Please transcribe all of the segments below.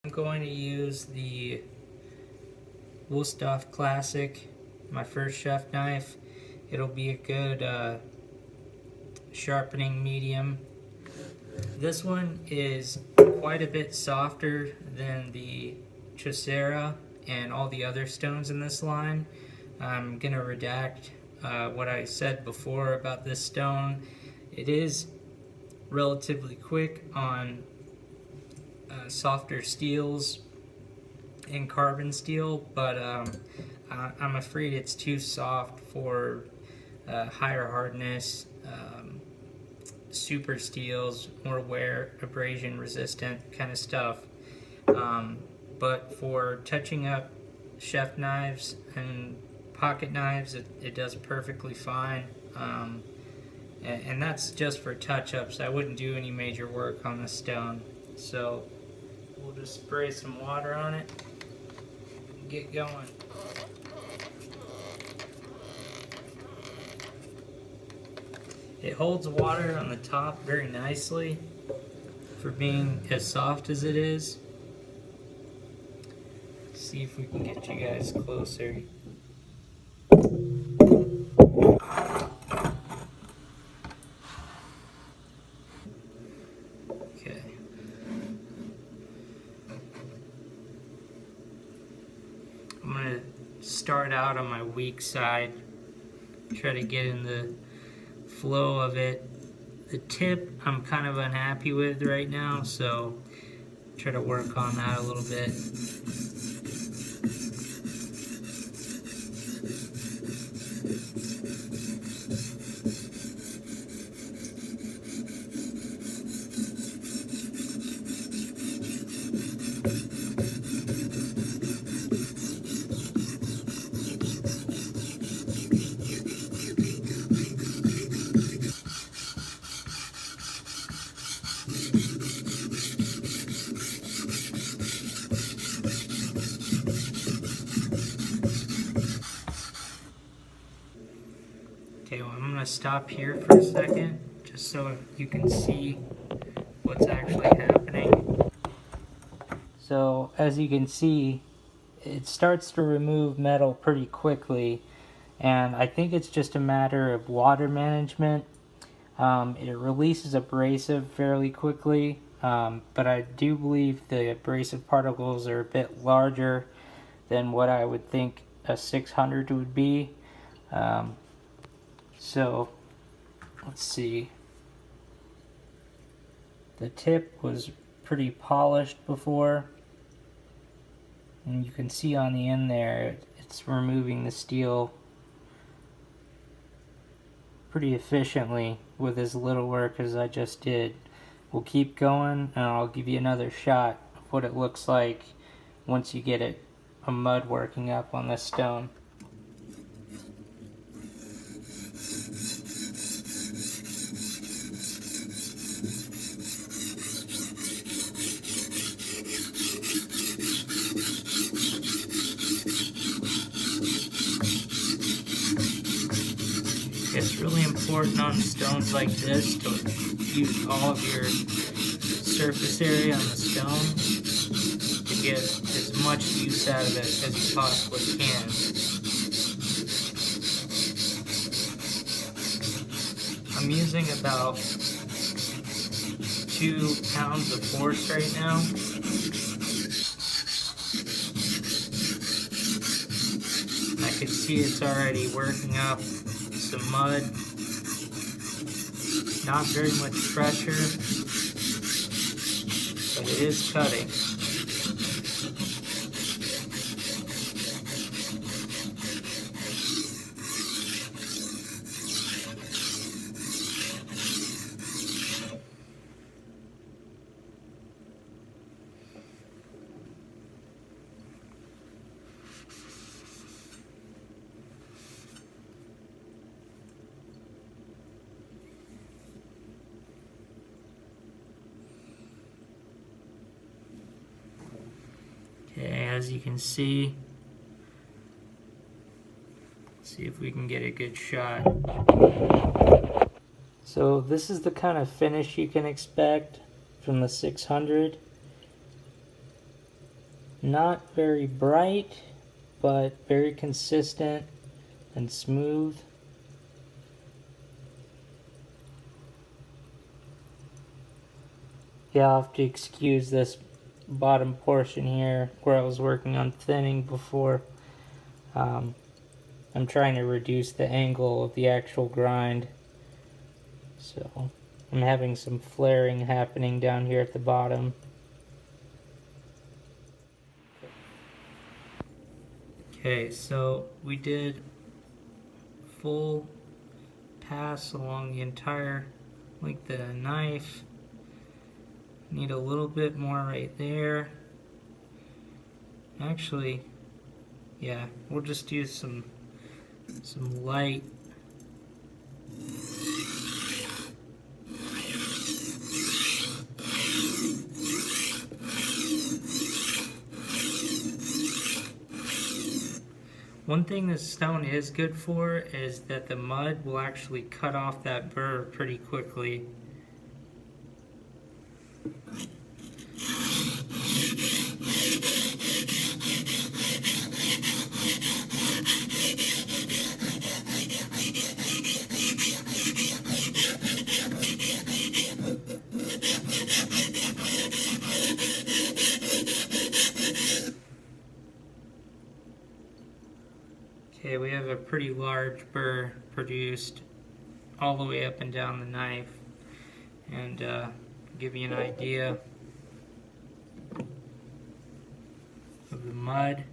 I'm going to use the Wüsthof Classic, my first chef knife. It'll be a good sharpening medium. This one is quite a bit softer than the Chosera and all the other stones in this line. I'm gonna redact what I said before about this stone. It is relatively quick on softer steels and carbon steel, but I'm afraid it's too soft for higher hardness super steels, more wear, abrasion resistant kind of stuff. But for touching up chef knives and pocket knives, it does perfectly fine. And that's just for touch-ups. I wouldn't do any major work on the stone. So we'll just spray some water on it and get going. It holds water on the top very nicely for being as soft as it is. Let's see if we can get you guys closer. Okay. I'm going to start out on my weak side, try to get in the flow of it. The tip I'm kind of unhappy with right now, so try to work on that a little bit. Okay, well, I'm going to stop here for a second, just so you can see what's actually happening. So, as you can see, it starts to remove metal pretty quickly, and I think it's just a matter of water management. It releases abrasive fairly quickly, but I do believe the abrasive particles are a bit larger than what I would think a 600 would be. So, let's see. The tip was pretty polished before, and you can see on the end there, it's removing the steel pretty efficiently with as little work as I just did. We'll keep going, and I'll give you another shot of what it looks like once you get a mud working up on this stone. It's really important on stones like this to use all of your surface area on the stone to get as much use out of it as you possibly can. I'm using about 2 pounds of force right now. I can see it's already working up some mud, not very much pressure, but it is cutting. Okay, as you can see, let's see if we can get a good shot. So this is the kind of finish you can expect from the 600. Not very bright, but very consistent and smooth. Yeah, I'll have to excuse this bottom portion here where I was working on thinning before. I'm trying to reduce the angle of the actual grind, so I'm having some flaring happening down here at the bottom. Okay, so we did full pass along the entire length of the knife. Need a little bit more right there. Actually, yeah, we'll just use some light. One thing this stone is good for is that the mud will actually cut off that burr pretty quickly. Okay, we have a pretty large burr produced all the way up and down the knife, and give you an idea of the mud.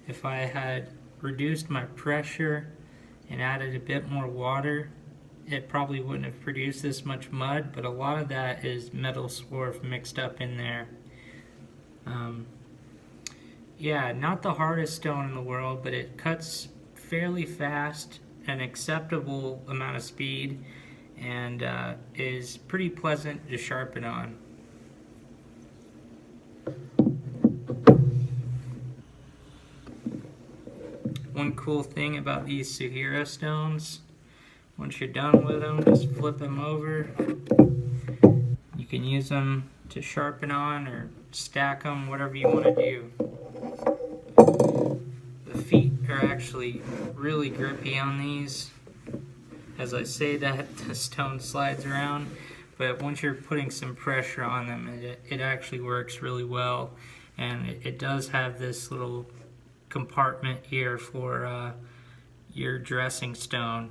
If I had reduced my pressure and added a bit more water, it probably wouldn't have produced this much mud, but a lot of that is metal swarf mixed up in there. Yeah, not the hardest stone in the world, but it cuts fairly fast, an acceptable amount of speed, and is pretty pleasant to sharpen on. One cool thing about these Suehiro stones, once you're done with them, just flip them over. You can use them to sharpen on or stack them, whatever you want to do. The feet are actually really grippy on these. As I say that, the stone slides around, but once you're putting some pressure on them, it actually works really well. And it does have this little compartment here for your dressing stone.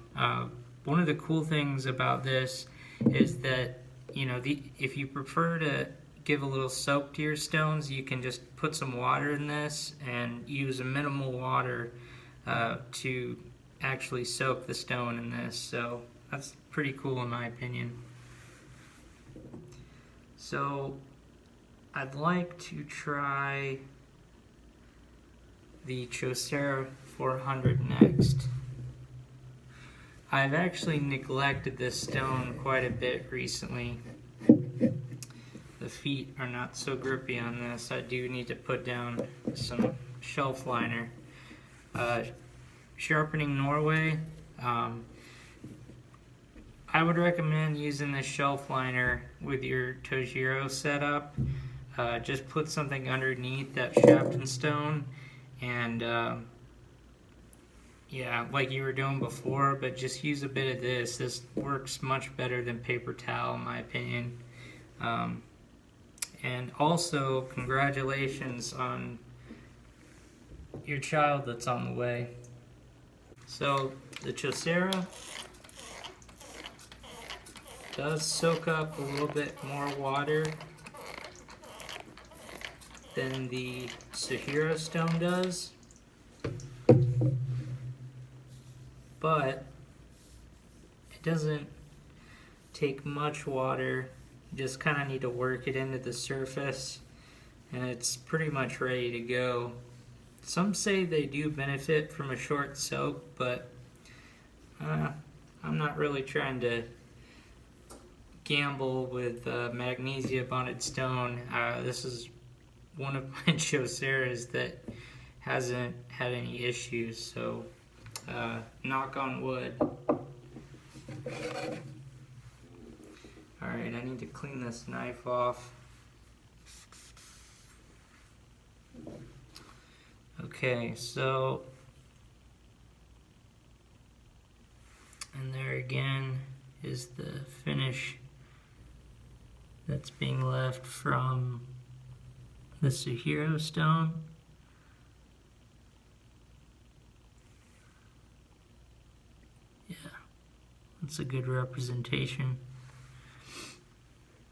One of the cool things about this is that, you know, if you prefer to give a little soak to your stones, you can just put some water in this and use a minimal water to actually soak the stone in this. So that's pretty cool in my opinion. So I'd like to try the Chosera 400 next. I've actually neglected this stone quite a bit recently. The feet are not so grippy on this. I do need to put down some shelf liner. Sharpening Norway, I would recommend using this shelf liner with your Suehiro setup. Just put something underneath that Shapton stone and yeah, like you were doing before, but just use a bit of this. This works much better than paper towel in my opinion. And also, congratulations on your child that's on the way. So, the Chosera does soak up a little bit more water than the Suehiro stone does, but it doesn't take much water. You just kind of need to work it into the surface and it's pretty much ready to go. Some say they do benefit from a short soak, but I'm not really trying to gamble with magnesia bonded stone. This is one of my Choseras that hasn't had any issues, so knock on wood. Alright, I need to clean this knife off. Okay, so, and there again is the finish that's being left from the Suehiro stone. Yeah, that's a good representation.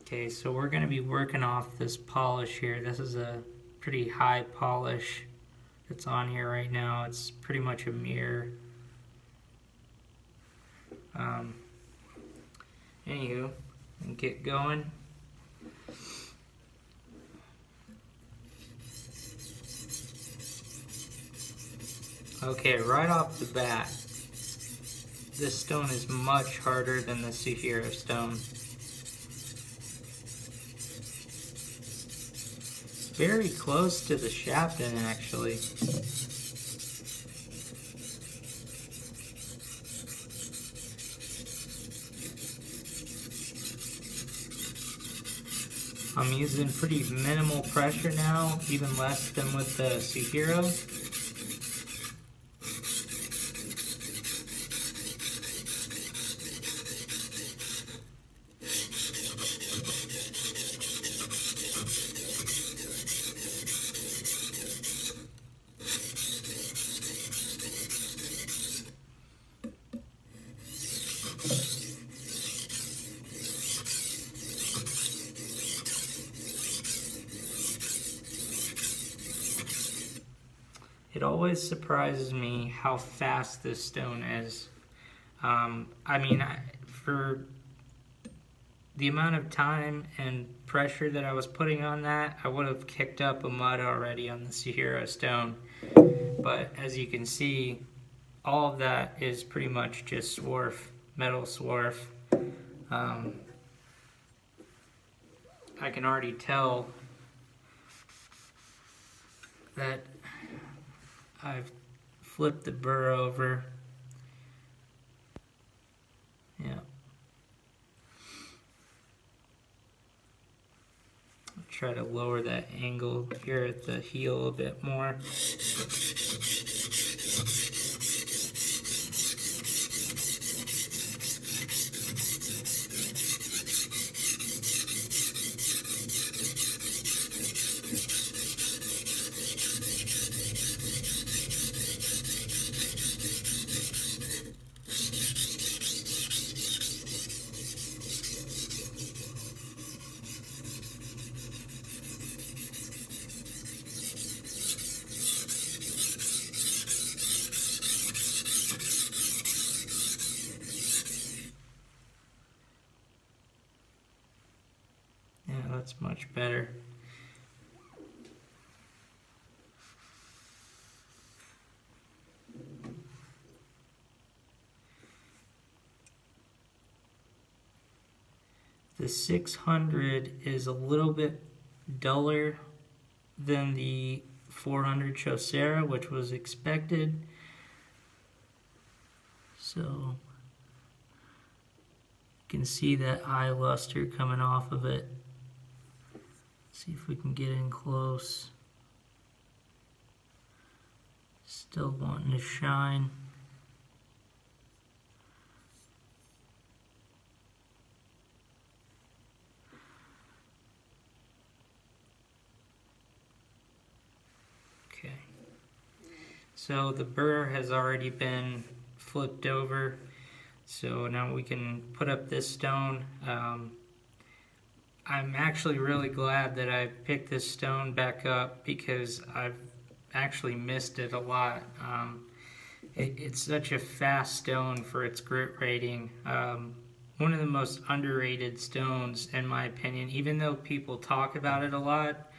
Okay, so we're going to be working off this polish here. This is a pretty high polish that's on here right now. It's pretty much a mirror. Anywho, and get going. Okay, right off the bat, this stone is much harder than the Suehiro stone. Very close to the Shapton, actually. I'm using pretty minimal pressure now, even less than with the Suehiro. It always surprises me how fast this stone is. I mean, for the amount of time and pressure that I was putting on that, I would have kicked up a mud already on the Suehiro stone. But as you can see, all of that is pretty much just swarf, metal swarf. I can already tell that I've flipped the burr over. Yeah. I'll try to lower that angle here at the heel a bit more. That's much better. The 600 is a little bit duller than the 400 Chosera, which was expected. So you can see that eye luster coming off of it. See if we can get in close. Still wanting to shine. Okay. So the burr has already been flipped over. So now we can put up this stone. I'm actually really glad that I picked this stone back up because I've actually missed it a lot. It's such a fast stone for its grit rating. One of the most underrated stones in my opinion, even though people talk about it a lot.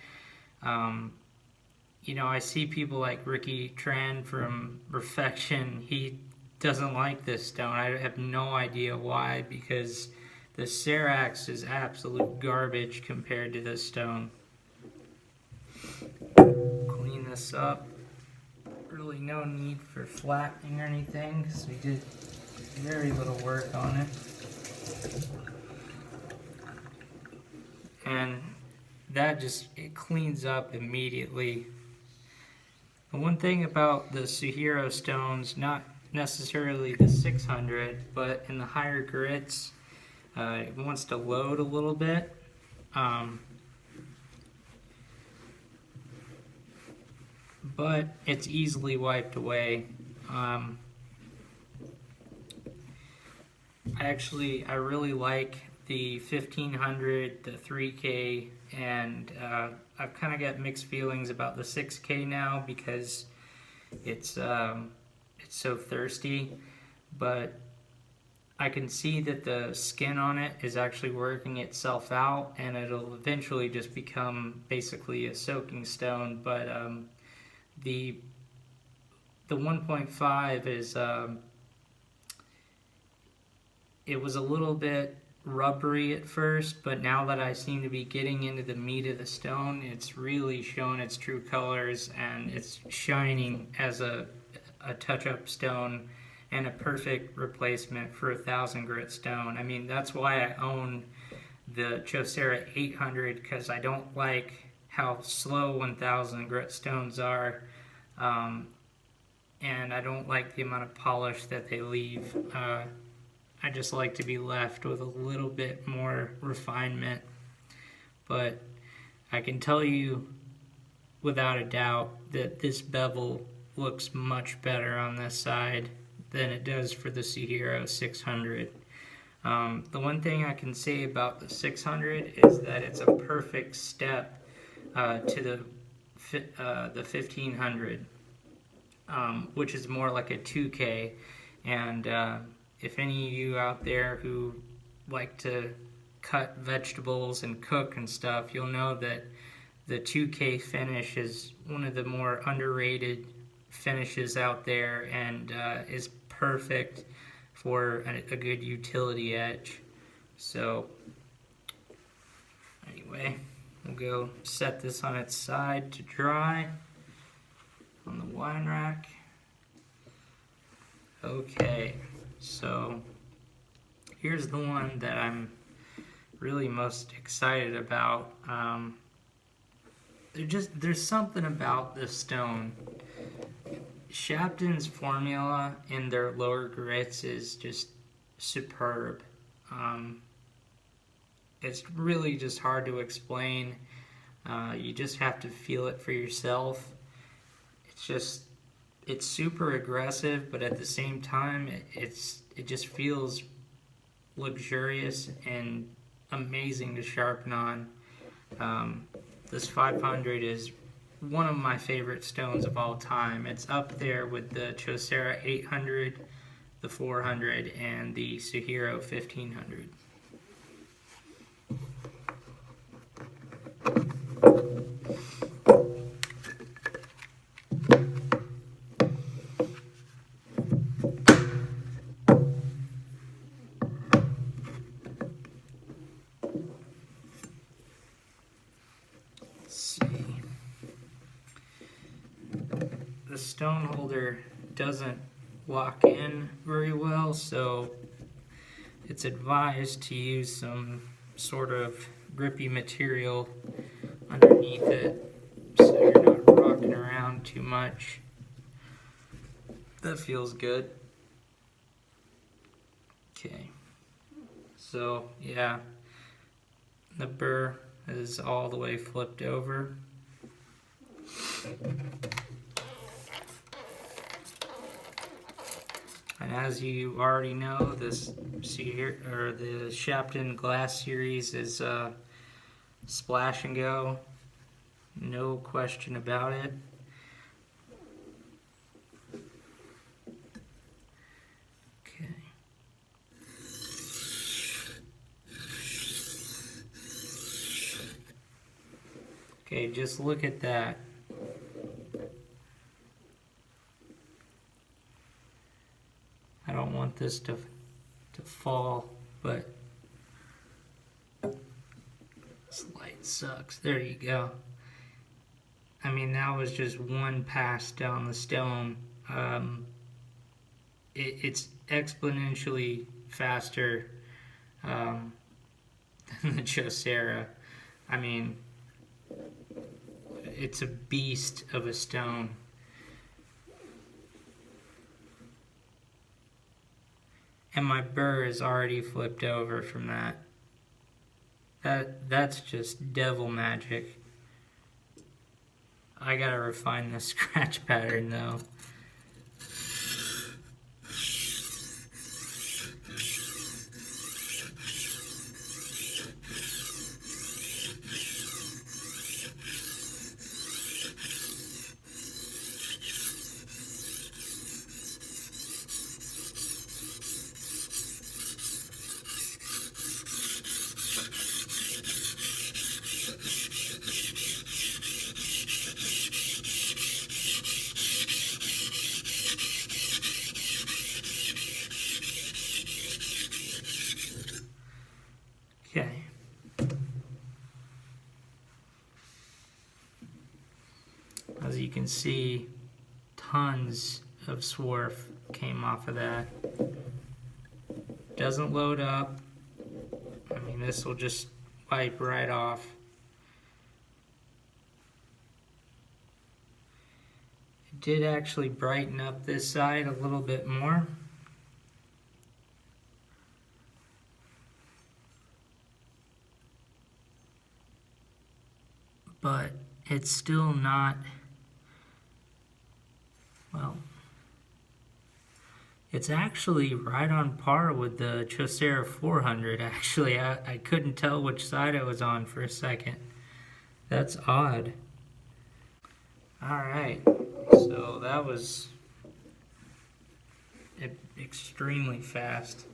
You know, I see people like Ricky Tran from Perfection. He doesn't like this stone. I have no idea why, because the Cerax is absolute garbage compared to this stone. Clean this up. Really no need for flattening or anything because we did very little work on it. And that just, it cleans up immediately. The one thing about the Suehiro stones, not necessarily the 600, but in the higher grits, it wants to load a little bit. But it's easily wiped away. I really like the 1500, the 3K, and I've kind of got mixed feelings about the 6K now because it's so thirsty, but I can see that the skin on it is actually working itself out, and it'll eventually just become basically a soaking stone. But the 1.5 is it was a little bit rubbery at first, but now that I seem to be getting into the meat of the stone, it's really showing its true colors, and it's shining as a touch-up stone and a perfect replacement for 1,000 grit stone. I mean, that's why I own the Chosera 800, because I don't like how slow 1,000 grit stones are, and I don't like the amount of polish that they leave. I just like to be left with a little bit more refinement. But I can tell you without a doubt that this bevel looks much better on this side than it does for the Suehiro 600. The one thing I can say about the 600 is that it's a perfect step to the 1500, which is more like a 2K. And if any of you out there who like to cut vegetables and cook and stuff, you'll know that the 2K finish is one of the more underrated finishes out there, and is perfect for a good utility edge. So anyway, we'll go set this on its side to dry on the wine rack. Okay, so here's the one that I'm really most excited about. There's something about this stone. Shapton's formula in their lower grits is just superb. It's really just hard to explain. You just have to feel it for yourself. It's super aggressive, but at the same time, it just feels luxurious and amazing to sharpen on. This 500 is one of my favorite stones of all time. It's up there with the Chosera 800, the 400, and the Suehiro 1500. The stone holder doesn't lock in very well, so it's advised to use some sort of grippy material underneath it so you're not rocking around too much. That feels good. Okay, so yeah, the burr is all the way flipped over. And as you already know, this the Shapton Glass series is splash and go, no question about it. Okay. Okay, just look at that. I don't want this to fall, but this light sucks. There you go. I mean, that was just one pass down the stone. It's exponentially faster than the Chosera. I mean, it's a beast of a stone. and my burr is already flipped over from that. That's just devil magic. I gotta refine the scratch pattern though. Okay. As you can see, tons of swarf came off of that. Doesn't load up. I mean, this will just wipe right off. It did actually brighten up this side a little bit more. But it's still not, well, it's actually right on par with the Chosera 400. Actually, I couldn't tell which side I was on for a second. That's odd. Alright, so that was extremely fast.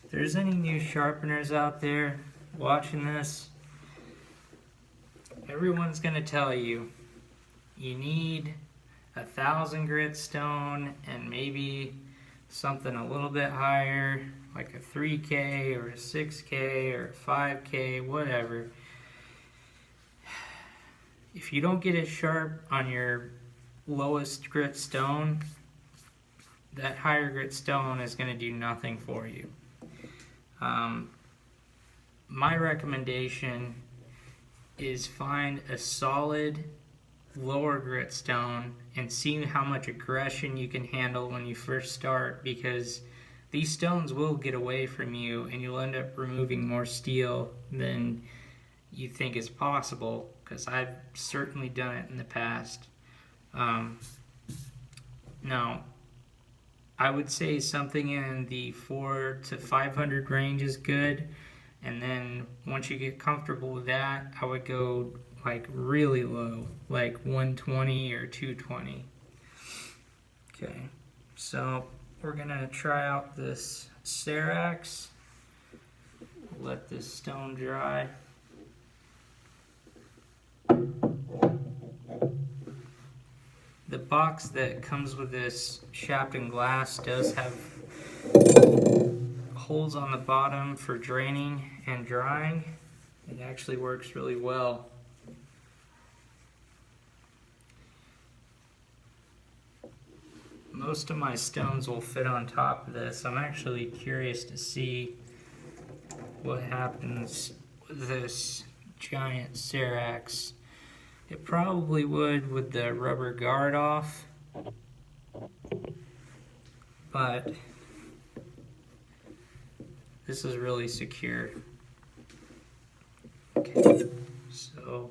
If there's any new sharpeners out there watching this, everyone's going to tell you you need 1,000 grit stone and maybe something a little bit higher, like a 3K or a 6K or a 5K, whatever. If you don't get it sharp on your lowest grit stone, that higher grit stone is going to do nothing for you. My recommendation is find a solid lower grit stone and see how much aggression you can handle when you first start, because these stones will get away from you and you'll end up removing more steel than you think is possible, because I've certainly done it in the past. Now, I would say something in the 400 to 500 range is good, and then once you get comfortable with that, I would go like really low, like 120 or 220. Okay, so we're gonna try out this Cerax. Let this stone dry. The box that comes with this Shapton Glass does have holes on the bottom for draining and drying. It actually works really well. Most of my stones will fit on top of this. I'm actually curious to see what happens with this giant Cerax. It probably would with the rubber guard off, but this is really secure. Okay, so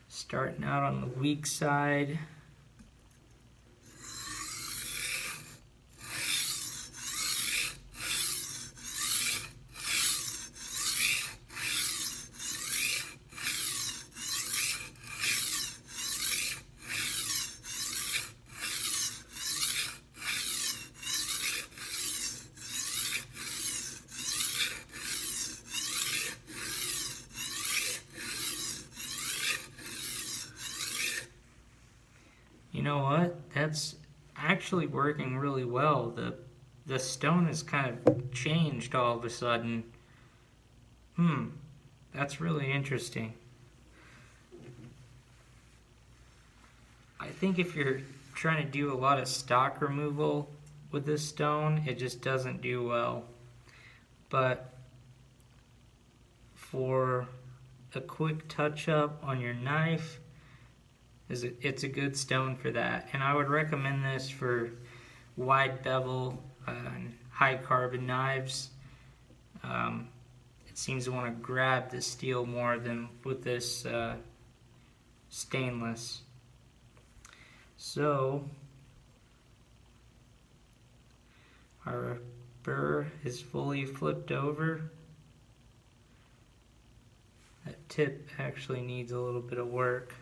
starting out on the weak side. You know what? That's actually working really well. The stone has kind of changed all of a sudden. That's really interesting. I think if you're trying to do a lot of stock removal with this stone, it just doesn't do well. But for a quick touch up on your knife, it's a good stone for that. And I would recommend this for wide bevel and high carbon knives. It seems to want to grab the steel more than with this stainless. So our burr is fully flipped over. That tip actually needs a little bit of work.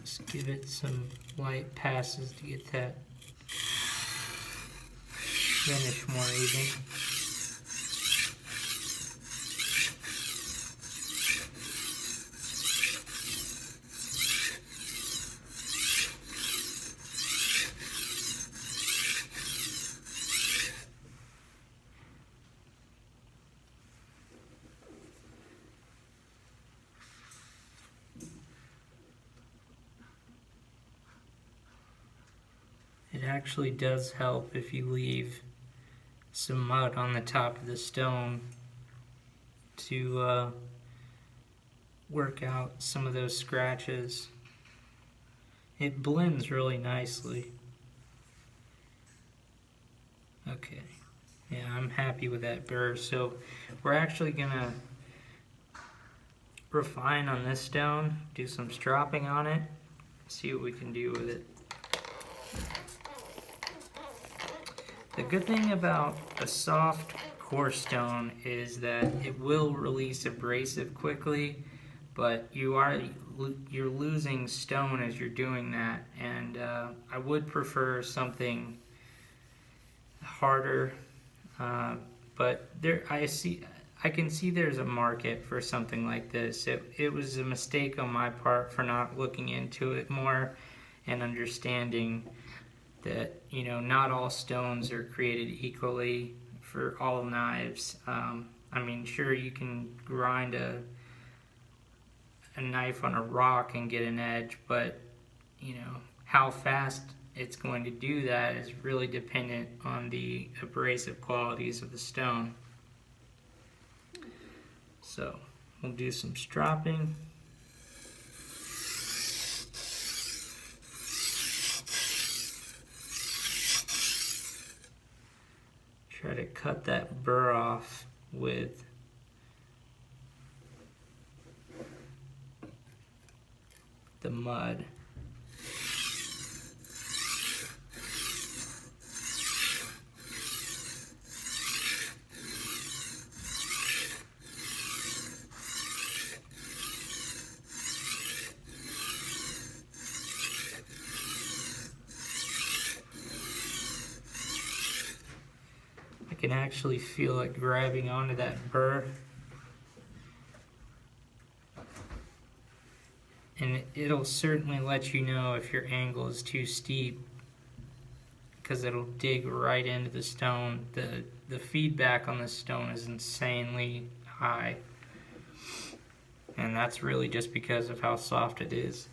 Just give it some light passes to get that finish more even. It actually does help if you leave some mud on the top of the stone to work out some of those scratches. It blends really nicely. Okay, yeah, I'm happy with that burr. So we're actually gonna refine on this stone, do some stropping on it, see what we can do with it. The good thing about a soft coarse stone is that it will release abrasive quickly, but you're losing stone as you're doing that, and I would prefer something harder, but I can see there's a market for something like this. It was a mistake on my part for not looking into it more and understanding that, you know, not all stones are created equally for all knives. I mean, sure, you can grind a knife on a rock and get an edge, but, you know, how fast it's going to do that is really dependent on the abrasive qualities of the stone. So, we'll do some stropping. Try to cut that burr off with the mud. I can actually feel it grabbing onto that burr, and it'll certainly let you know if your angle is too steep, because it'll dig right into the stone. The feedback on the stone is insanely high, and that's really just because of how soft it is.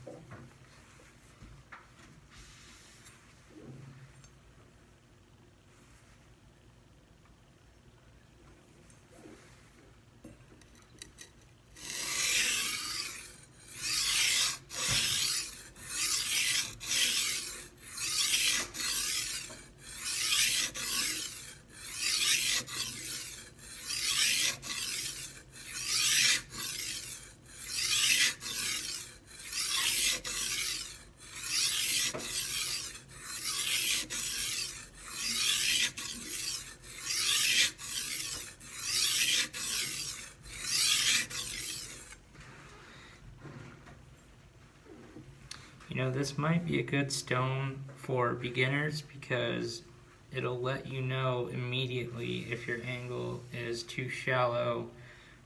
You know, this might be a good stone for beginners because it'll let you know immediately if your angle is too shallow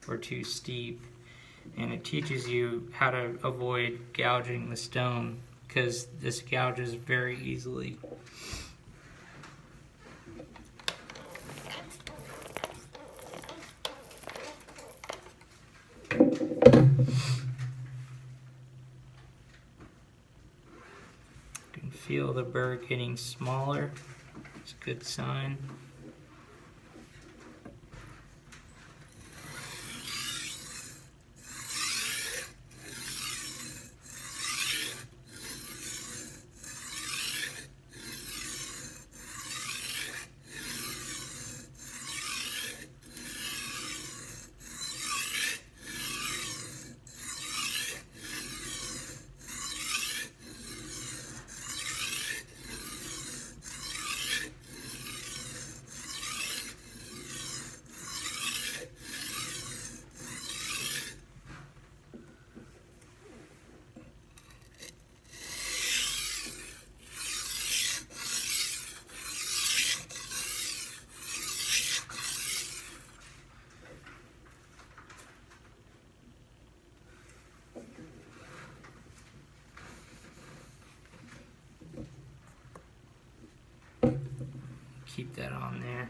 or too steep. And it teaches you how to avoid gouging the stone, because this gouges very easily. You can feel the burr getting smaller. It's a good sign. Keep that on there.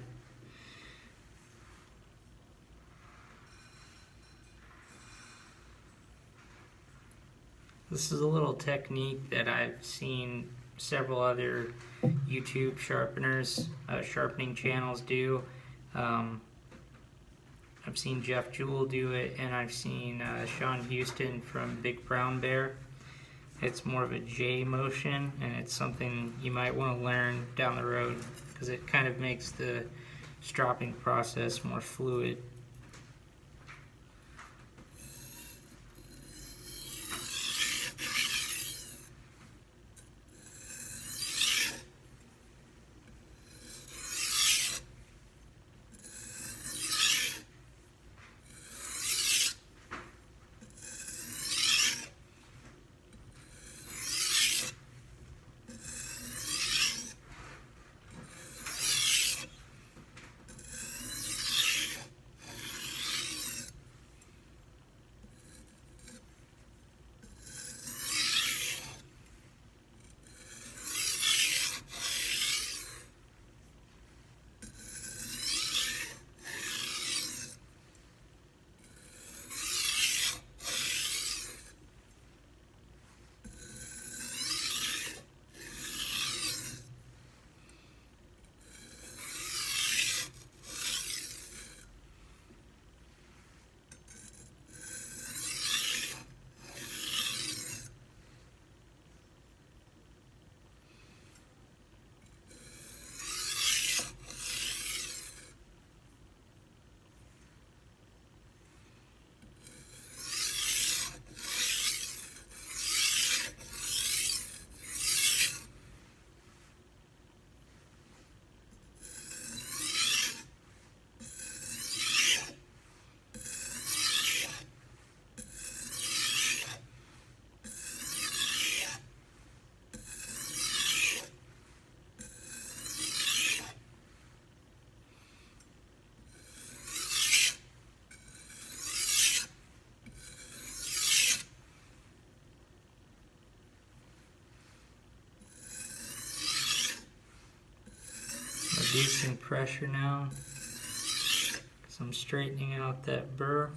This is a little technique that I've seen several other YouTube sharpeners, sharpening channels do. I've seen Jeff Jewell do it, and I've seen Sean Houston from Big Brown Bear. It's more of a J motion, and it's something you might want to learn down the road, because it kind of makes the stropping process more fluid. Reducing pressure now, so I'm straightening out that burr.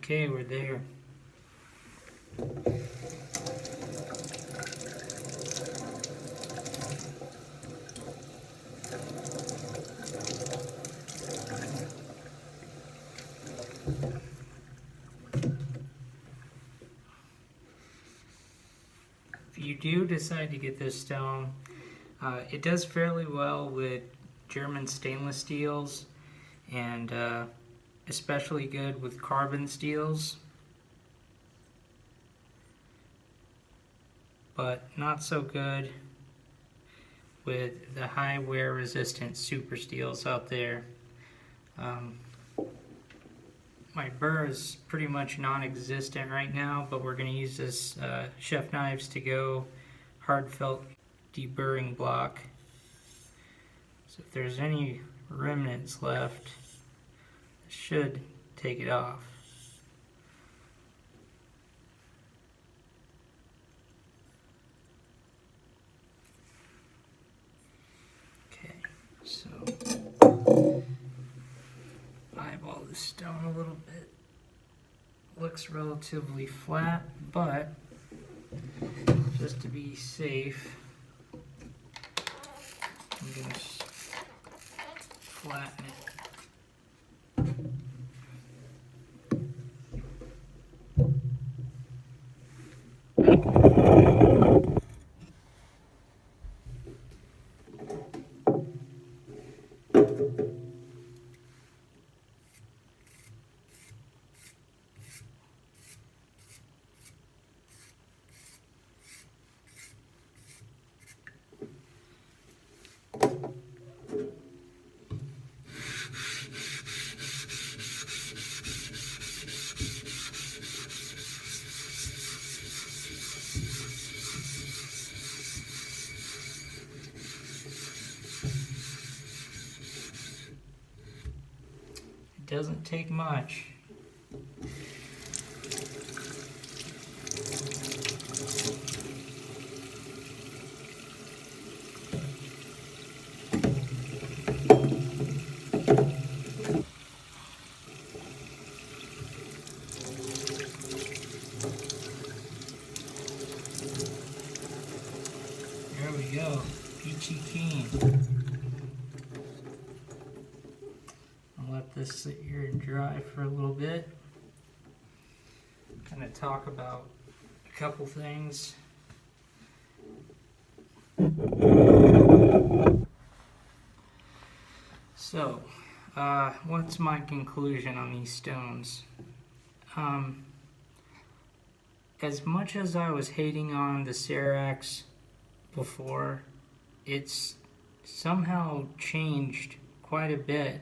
Okay, we're there. If you do decide to get this stone, it does fairly well with German stainless steels, and especially good with carbon steels, but not so good with the high wear resistant super steels out there. My burr is pretty much non-existent right now, but we're going to use this Chef Knives to Go hard felt deburring block. So if there's any remnants left, it should take it off. Okay, so eyeball the stone a little bit. Looks relatively flat, but just to be safe, I'm going to flatten it. Doesn't take much. There we go, peachy keen. I'll let this sit here and dry for a little bit. I'm going to talk about a couple things. So, what's my conclusion on these stones? As much as I was hating on the Cerax before, it's somehow changed quite a bit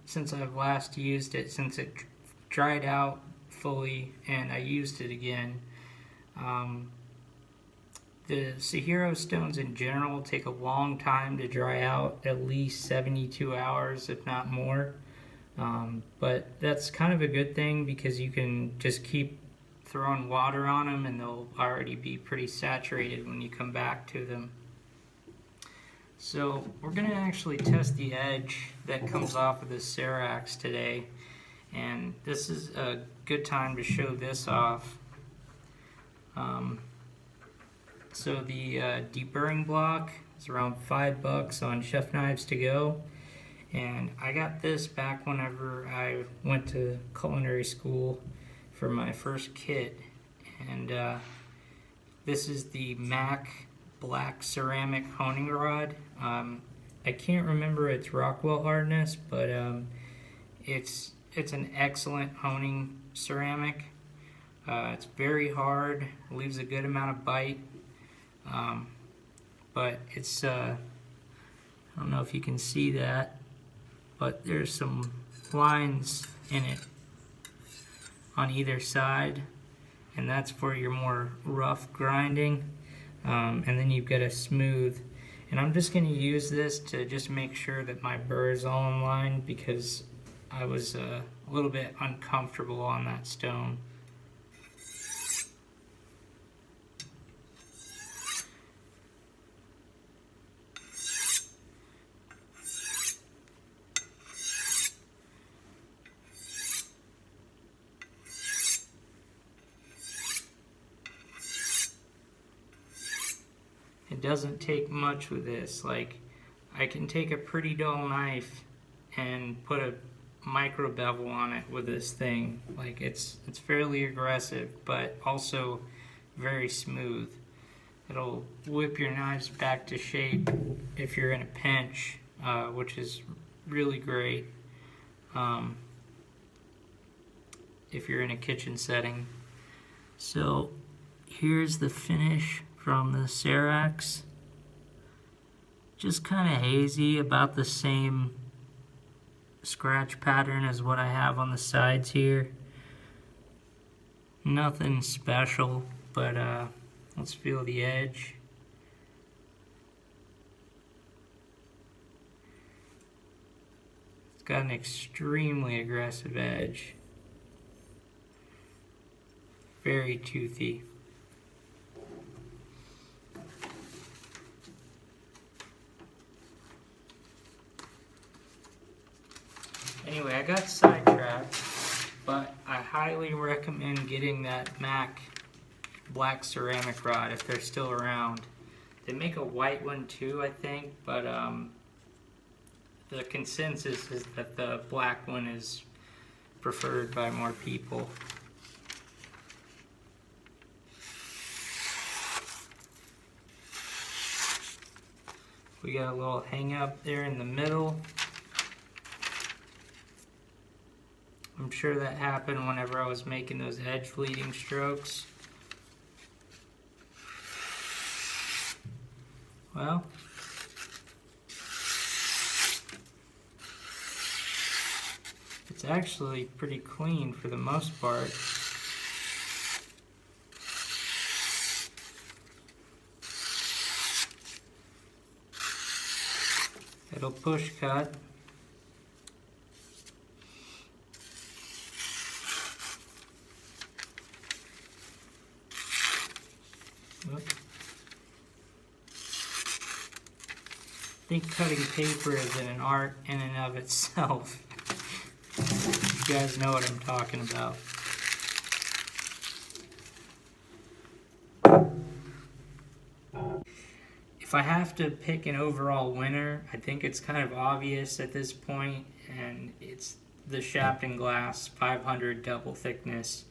since I've last used it, since it dried out fully and I used it again. The Suehiro stones in general take a long time to dry out, at least 72 hours, if not more. But that's kind of a good thing because you can just keep throwing water on them and they'll already be pretty saturated when you come back to them. So we're going to actually test the edge that comes off of this Cerax today, and this is a good time to show this off. So the deburring block is around $5 on Chef Knives to Go, and I got this back whenever I went to culinary school for my first kit, and this is the MAC black ceramic honing rod. I can't remember its Rockwell hardness, but it's an excellent honing ceramic. It's very hard, leaves a good amount of bite, but it's I don't know if you can see that, but there's some lines in it on either side, and that's for your more rough grinding, and then you've got a smooth. And I'm just going to use this to just make sure that my burr is all in line, because I was a little bit uncomfortable on that stone. It doesn't take much with this. Like, I can take a pretty dull knife and put a micro bevel on it with this thing. Like, it's fairly aggressive, but also very smooth. It'll whip your knives back to shape if you're in a pinch, which is really great if you're in a kitchen setting. So here's the finish from the Cerax. Just kind of hazy, about the same scratch pattern as what I have on the sides here. Nothing special, but let's feel the edge. It's got an extremely aggressive edge. Very toothy. Anyway, I got sidetracked, but I highly recommend getting that MAC black ceramic rod if they're still around. They make a white one too, I think, but the consensus is that the black one is preferred by more people. We got a little hang up there in the middle. I'm sure that happened whenever I was making those edge bleeding strokes. Well, it's actually pretty clean for the most part. It'll push cut. Whoop. I think cutting paper is an art in and of itself. You guys know what I'm talking about. If I have to pick an overall winner, I think it's kind of obvious at this point, and it's the Shapton Glass 500 double thickness.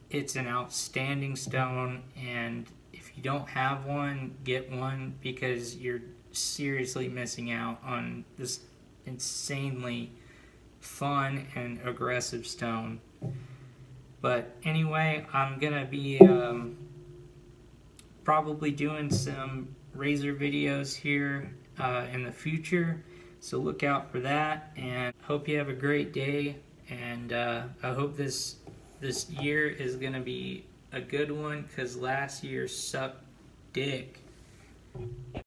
It's an outstanding stone, and if you don't have one, get one, because you're seriously missing out on this insanely fun and aggressive stone. But anyway, I'm gonna be probably doing some razor videos here in the future, so look out for that, and hope you have a great day, and I hope this year is gonna be a good one, because last year sucked dick.